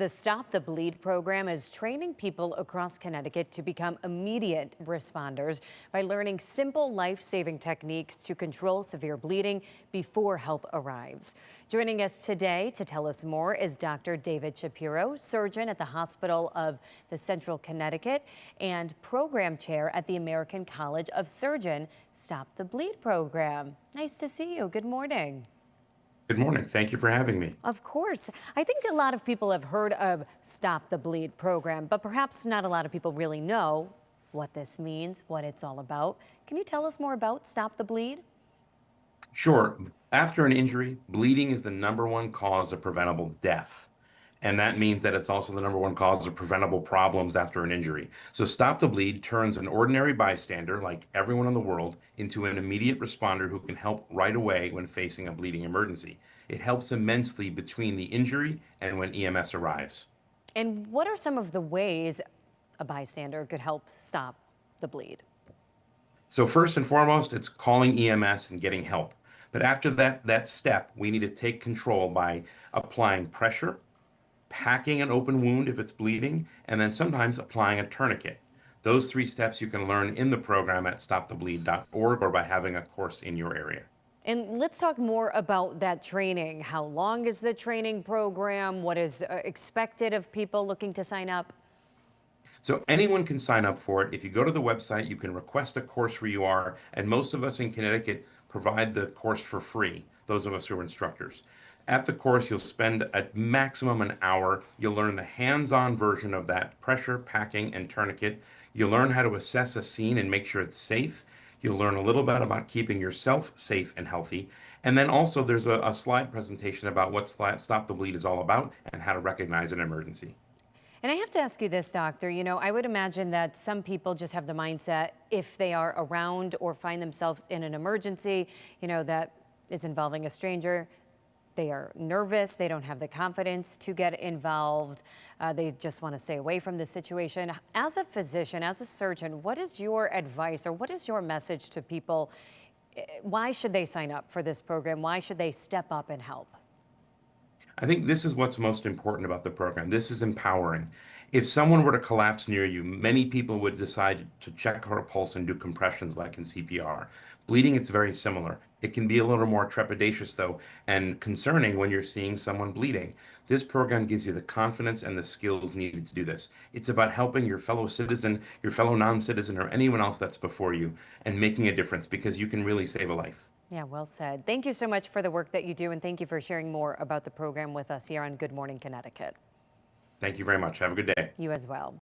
The Stop the Bleed program is training people across Connecticut to become immediate responders by learning simple life-saving techniques to control severe bleeding before help arrives. Joining us today to tell us more is Dr. David Shapiro, surgeon at the Hospital of the Central Connecticut and program chair at the American College of Surgeons Stop the Bleed program. Nice to see you. Good morning. Good morning. Thank you for having me. Of course. I think a lot of people have heard of Stop the Bleed program, but perhaps not a lot of people really know what this means, what it's all about. Can you tell us more about Stop the Bleed? Sure. After an injury, bleeding is the number one cause of preventable death. And that means that it's also the number one cause of preventable problems after an injury. So Stop the Bleed turns an ordinary bystander, like everyone in the world, into an immediate responder who can help right away when facing a bleeding emergency. It helps immensely between the injury and when EMS arrives. And what are some of the ways a bystander could help stop the bleed? So first and foremost, it's calling EMS and getting help. But after that step, we need to take control by applying pressure, packing an open wound if it's bleeding, and then sometimes applying a tourniquet. Those three steps you can learn in the program at stopthebleed.org or by having a course in your area. And let's talk more about that training. How long is the training program? What is expected of people looking to sign up? So anyone can sign up for it. If you go to the website, you can request a course where you are, and most of us in Connecticut provide the course for free, those of us who are instructors. At the course, you'll spend a maximum an hour. You'll learn the hands-on version of that pressure, packing, and tourniquet. You'll learn how to assess a scene and make sure it's safe. You'll learn a little bit about keeping yourself safe and healthy. And then also there's a slide presentation about what Stop the Bleed is all about and how to recognize an emergency. And I have to ask you this, doctor, I would imagine that some people just have the mindset if they are around or find themselves in an emergency, that is involving a stranger, they are nervous, they don't have the confidence to get involved, they just want to stay away from the situation. As a physician, as a surgeon, what is your advice or what is your message to people? Why should they sign up for this program? Why should they step up and help? I think this is what's most important about the program. This is empowering. If someone were to collapse near you, many people would decide to check her pulse and do compressions like in CPR. Bleeding, it's very similar. It can be a little more trepidatious, though, and concerning when you're seeing someone bleeding. This program gives you the confidence and the skills needed to do this. It's about helping your fellow citizen, your fellow non-citizen, or anyone else that's before you, and making a difference because you can really save a life. Yeah, well said. Thank you so much for the work that you do, and thank you for sharing more about the program with us here on Good Morning Connecticut. Thank you very much. Have a good day. You as well.